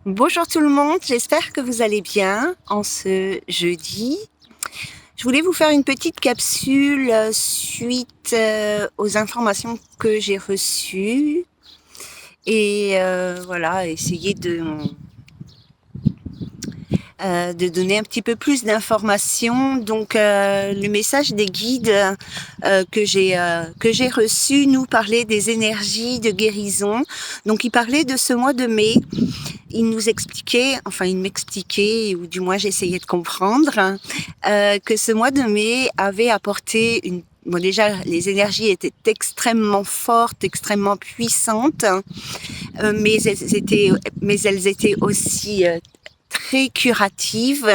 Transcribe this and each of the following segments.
Bonjour tout le monde, j'espère que vous allez bien en ce jeudi. Je voulais vous faire une petite capsule suite aux informations que j'ai reçues et voilà, essayer de donner un petit peu plus d'informations. Donc le message des guides que j'ai reçu nous parlait des énergies de guérison. Donc il parlait de ce mois de mai. Il nous expliquait, enfin il m'expliquait, ou du moins j'essayais de comprendre, que ce mois de mai avait apporté une... Bon, déjà, les énergies étaient extrêmement fortes, extrêmement puissantes, mais elles étaient aussi très curatives.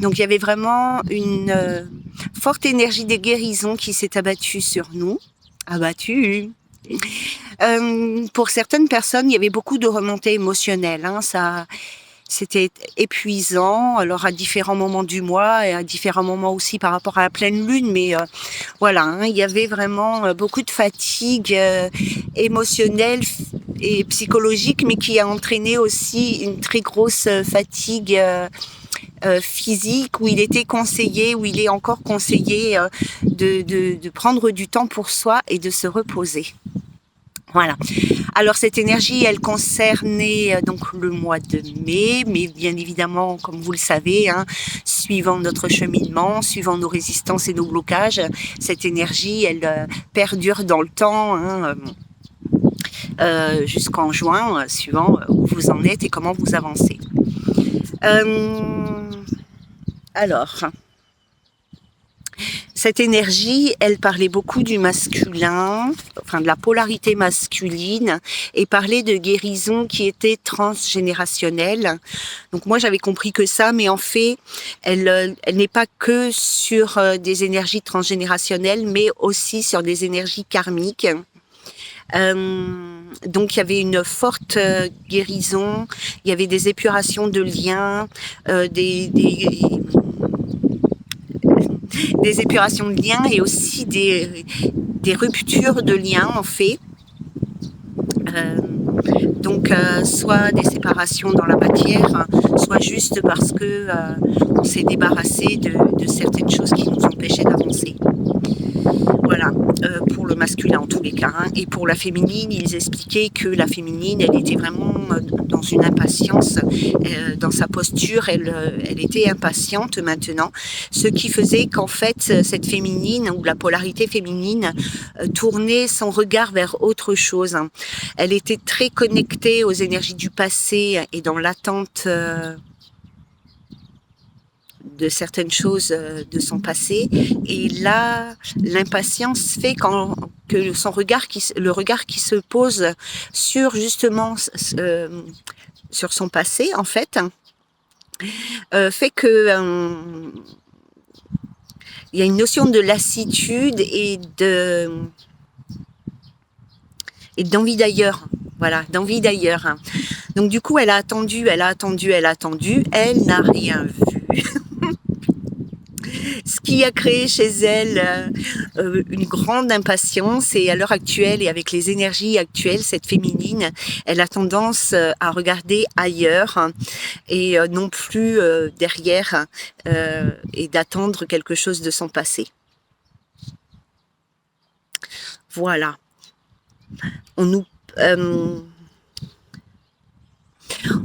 Donc il y avait vraiment une forte énergie de guérison qui s'est abattue sur nous. Abattue. Pour certaines personnes, il y avait beaucoup de remontées émotionnelles. C'était épuisant. Alors à différents moments du mois et à différents moments aussi par rapport à la pleine lune, mais voilà, il y avait vraiment beaucoup de fatigue émotionnelle et psychologique, mais qui a entraîné aussi une très grosse fatigue physique, où il était conseillé, où il est encore conseillé de prendre du temps pour soi et de se reposer. Voilà. Alors cette énergie, elle concernait donc le mois de mai, mais bien évidemment, comme vous le savez, suivant notre cheminement, suivant nos résistances et nos blocages, cette énergie, elle perdure dans le temps, jusqu'en juin, suivant où vous en êtes et comment vous avancez. Euh, alors, cette énergie, elle parlait beaucoup du masculin, enfin de la polarité masculine, et parlait de guérison qui était transgénérationnelle. Donc moi j'avais compris que ça, mais en fait, elle n'est pas que sur des énergies transgénérationnelles, mais aussi sur des énergies karmiques. Donc il y avait une forte guérison, il y avait des épurations de liens, des épurations de liens et aussi des ruptures de liens en fait. Euh, donc soit des séparations dans la matière, soit juste parce que on s'est débarrassé de certaines choses qui nous empêchaient d'avancer. Voilà, pour le masculin en tous les cas. Et pour la féminine, ils expliquaient que la féminine, elle était vraiment dans une impatience, dans sa posture, elle était impatiente maintenant, ce qui faisait qu'en fait, cette féminine, ou la polarité féminine, tournait son regard vers autre chose. Elle était très connectée aux énergies du passé et dans l'attente de certaines choses de son passé. Et là, l'impatience fait que le regard qui se pose sur justement sur son passé, en fait, fait que il y a une notion de lassitude et d'envie d'ailleurs. Voilà, d'envie d'ailleurs. Donc du coup, elle a attendu, elle a attendu, elle a attendu, elle n'a rien vu. Ce qui a créé chez elle une grande impatience, et à l'heure actuelle et avec les énergies actuelles, cette féminine, elle a tendance à regarder ailleurs et non plus derrière, et d'attendre quelque chose de son passé. Voilà. On nous euh,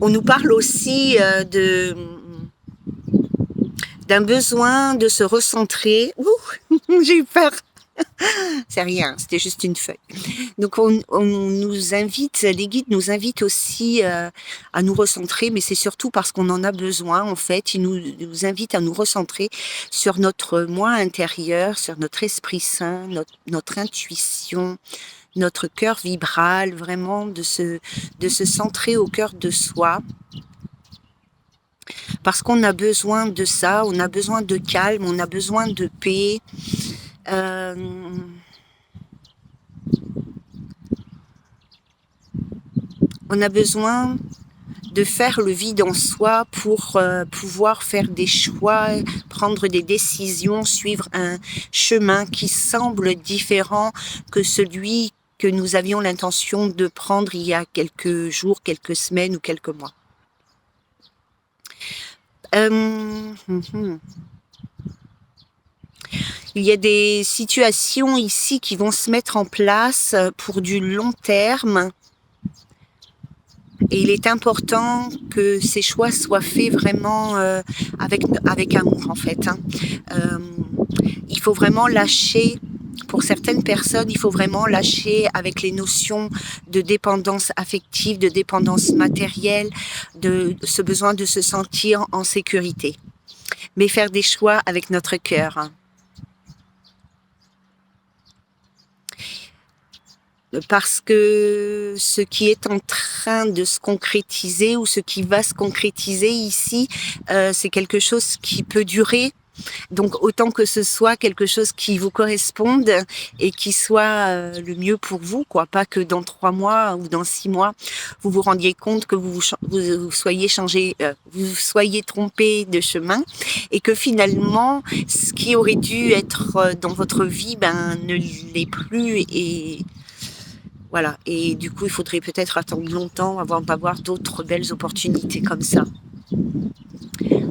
on nous parle aussi d'un besoin de se recentrer. Ouh, j'ai eu peur. C'est rien, c'était juste une feuille. Donc on nous invite, les guides nous invitent aussi à nous recentrer, mais c'est surtout parce qu'on en a besoin en fait. Ils nous invitent à nous recentrer sur notre moi intérieur, sur notre esprit saint, notre intuition, notre cœur vibral, vraiment de se centrer au cœur de soi. Parce qu'on a besoin de ça, on a besoin de calme, on a besoin de paix. Euh, on a besoin de faire le vide en soi pour pouvoir faire des choix, prendre des décisions, suivre un chemin qui semble différent que celui que nous avions l'intention de prendre il y a quelques jours, quelques semaines ou quelques mois. Mhm. Il y a des situations ici qui vont se mettre en place pour du long terme. Et il est important que ces choix soient faits vraiment avec amour, en fait. Il faut vraiment lâcher, pour certaines personnes, il faut vraiment lâcher avec les notions de dépendance affective, de dépendance matérielle, de ce besoin de se sentir en sécurité. Mais faire des choix avec notre cœur. Parce que ce qui est en train de se concrétiser ou ce qui va se concrétiser ici, c'est quelque chose qui peut durer. Donc autant que ce soit quelque chose qui vous corresponde et qui soit le mieux pour vous, quoi. Pas que dans 3 mois ou dans 6 mois, vous vous rendiez compte que vous soyez vous soyez trompé de chemin et que finalement, ce qui aurait dû être dans votre vie, ne l'est plus et voilà. Et du coup, il faudrait peut-être attendre longtemps avant d'avoir d'autres belles opportunités comme ça.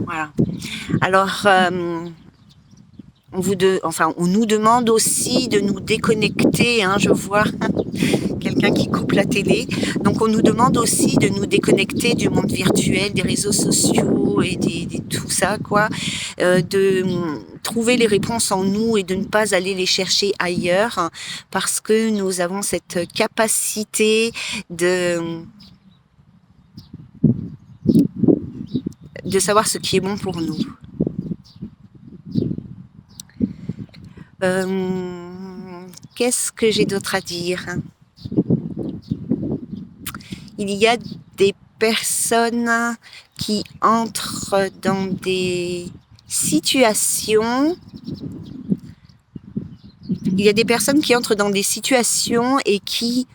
Voilà. Alors, on nous demande aussi de nous déconnecter. Je vois quelqu'un qui coupe la télé. Donc, on nous demande aussi de nous déconnecter du monde virtuel, des réseaux sociaux et tout ça, quoi. De trouver les réponses en nous et de ne pas aller les chercher ailleurs, parce que nous avons cette capacité de savoir ce qui est bon pour nous. Qu'est-ce que j'ai d'autre à dire? Il y a des personnes qui entrent dans des situations. Il y a des personnes qui entrent dans des situations et qui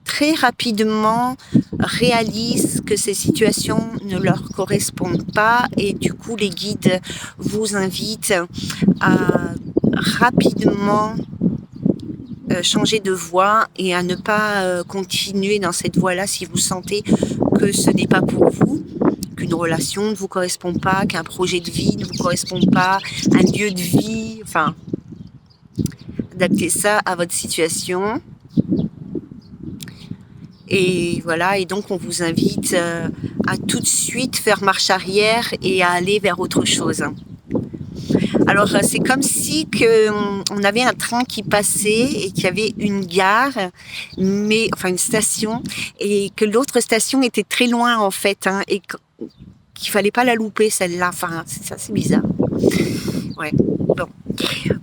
très rapidement réalisent que ces situations ne leur correspondent pas et du coup les guides vous invitent à rapidement changer de voie et à ne pas continuer dans cette voie-là si vous sentez que ce n'est pas pour vous, qu'une relation ne vous correspond pas, qu'un projet de vie ne vous correspond pas, un lieu de vie, enfin, adaptez ça à votre situation. Et voilà, et donc on vous invite à tout de suite faire marche arrière et à aller vers autre chose. Alors c'est comme si on avait un train qui passait et qu'il y avait une gare, enfin une station, et que l'autre station était très loin en fait, et qu'il fallait pas la louper celle-là. Enfin, ça c'est bizarre. Ouais. Bon,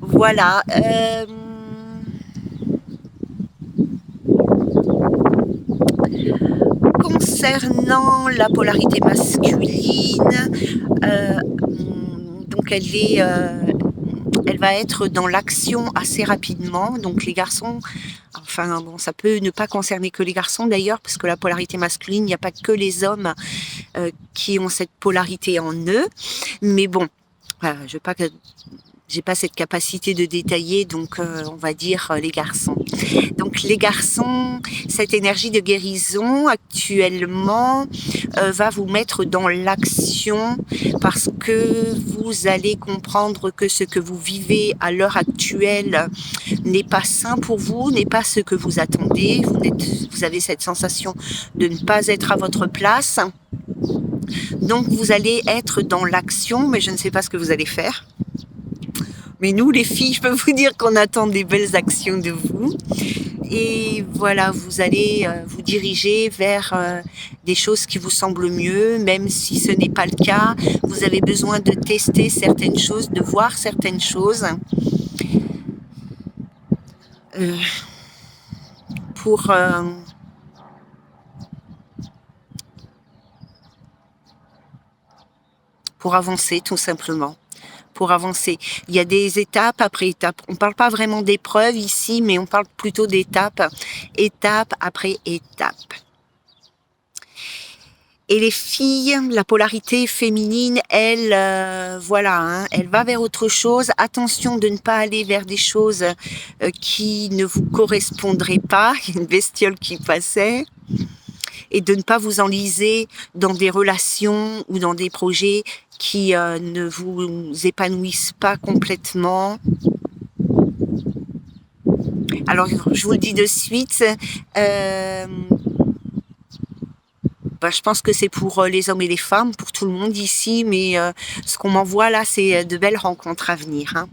voilà. Concernant la polarité masculine, donc elle va être dans l'action assez rapidement. Donc les garçons, enfin bon, ça peut ne pas concerner que les garçons d'ailleurs, parce que la polarité masculine, il n'y a pas que les hommes qui ont cette polarité en eux. Mais bon, voilà, j'ai pas cette capacité de détailler, donc on va dire les garçons. Donc les garçons, cette énergie de guérison actuellement va vous mettre dans l'action parce que vous allez comprendre que ce que vous vivez à l'heure actuelle n'est pas sain pour vous, n'est pas ce que vous attendez. Vous avez cette sensation de ne pas être à votre place. Donc vous allez être dans l'action, mais je ne sais pas ce que vous allez faire. Mais nous, les filles, je peux vous dire qu'on attend des belles actions de vous. Et voilà, vous allez vous diriger vers des choses qui vous semblent mieux, même si ce n'est pas le cas. Vous avez besoin de tester certaines choses, de voir certaines choses. Pour avancer, tout simplement. Pour avancer. Il y a des étapes après étapes. On ne parle pas vraiment d'épreuves ici, mais on parle plutôt d'étapes, étape après étape. Et les filles, la polarité féminine, elle, elle va vers autre chose. Attention de ne pas aller vers des choses qui ne vous correspondraient pas. Il y a une bestiole qui passait. et de ne pas vous enliser dans des relations ou dans des projets qui ne vous épanouissent pas complètement. Alors, je vous le dis de suite, je pense que c'est pour les hommes et les femmes, pour tout le monde ici, mais ce qu'on m'envoie là, c'est de belles rencontres à venir. Hein.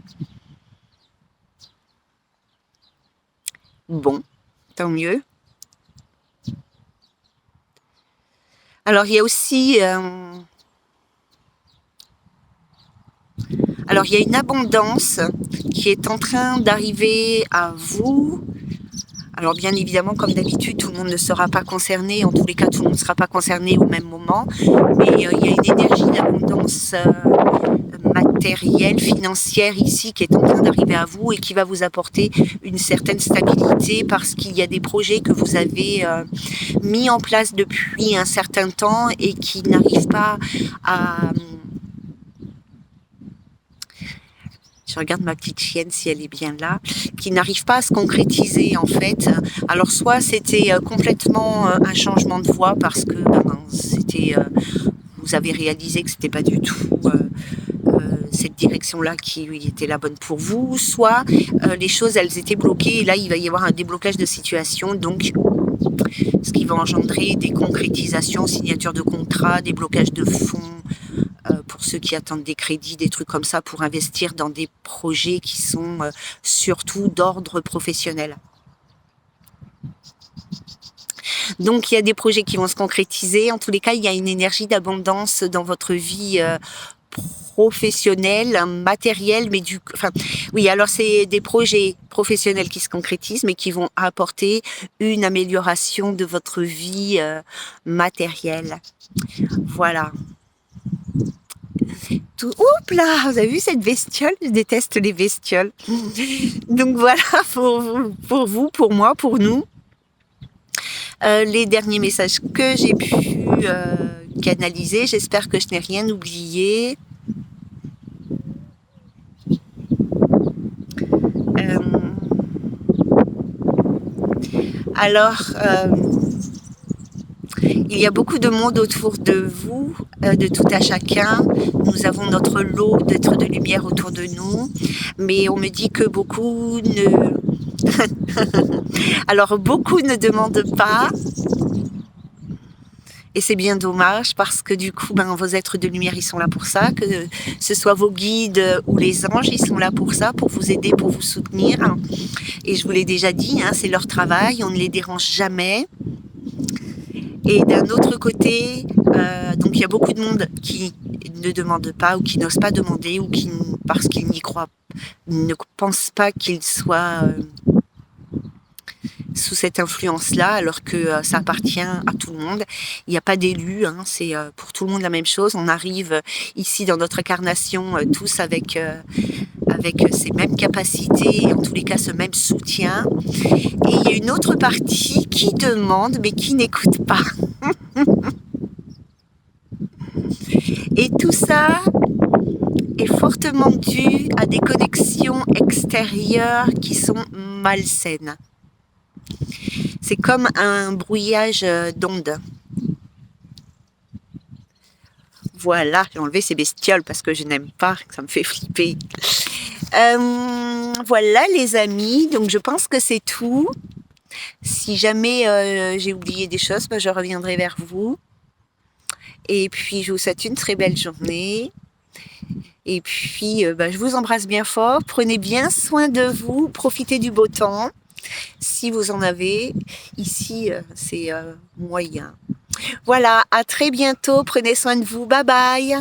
Bon, tant mieux. Alors, il y a aussi... alors, il y a une abondance qui est en train d'arriver à vous. Alors, bien évidemment, comme d'habitude, tout le monde ne sera pas concerné. En tous les cas, tout le monde ne sera pas concerné au même moment. Mais il y a une énergie d'abondance matérielle, financière ici qui est en train d'arriver à vous et qui va vous apporter une certaine stabilité parce qu'il y a des projets que vous avez mis en place depuis un certain temps et qui n'arrivent pas à... Je regarde ma petite chienne si elle est bien là, qui n'arrive pas à se concrétiser en fait. Alors soit c'était complètement un changement de voie parce que c'était, vous avez réalisé que c'était pas du tout cette direction-là qui était la bonne pour vous, soit les choses elles étaient bloquées et là il va y avoir un déblocage de situation, donc ce qui va engendrer des concrétisations, signatures de contrats, des blocages de fonds, pour ceux qui attendent des crédits, des trucs comme ça pour investir dans des projets qui sont surtout d'ordre professionnel. Donc il y a des projets qui vont se concrétiser. En tous les cas, il y a une énergie d'abondance dans votre vie professionnelle, matérielle, mais oui, alors c'est des projets professionnels qui se concrétisent, mais qui vont apporter une amélioration de votre vie matérielle. Voilà. Oups là, vous avez vu cette bestiole? Je déteste les bestioles. Donc voilà pour vous, pour moi, pour nous. Les derniers messages que j'ai pu canaliser. J'espère que je n'ai rien oublié. Alors, il y a beaucoup de monde autour de vous, de tout à chacun. Nous avons notre lot d'êtres de lumière autour de nous, mais on me dit que beaucoup ne... Alors, beaucoup ne demandent pas, et c'est bien dommage parce que du coup, vos êtres de lumière, ils sont là pour ça, que ce soit vos guides ou les anges, ils sont là pour ça, pour vous aider, pour vous soutenir. Et je vous l'ai déjà dit, hein, c'est leur travail, on ne les dérange jamais. Et d'un autre côté, donc il y a beaucoup de monde qui ne demande pas ou qui n'ose pas demander ou qui, parce qu'ils n'y croient, ne pensent pas qu'ils soient sous cette influence-là, alors que ça appartient à tout le monde. Il n'y a pas d'élus, hein, c'est pour tout le monde la même chose. On arrive ici dans notre incarnation tous avec ces mêmes capacités et en tous les cas ce même soutien. Et il y a une autre partie qui demande mais qui n'écoute pas. Et tout ça est fortement dû à des connexions extérieures qui sont malsaines. C'est comme un brouillage d'ondes. Voilà, j'ai enlevé ces bestioles parce que je n'aime pas, ça me fait flipper. Voilà les amis, donc je pense que c'est tout. Si jamais j'ai oublié des choses, je reviendrai vers vous. Et puis je vous souhaite une très belle journée. Et puis je vous embrasse bien fort. Prenez bien soin de vous, profitez du beau temps. Si vous en avez, ici c'est moyen. Voilà, à très bientôt, prenez soin de vous, bye bye.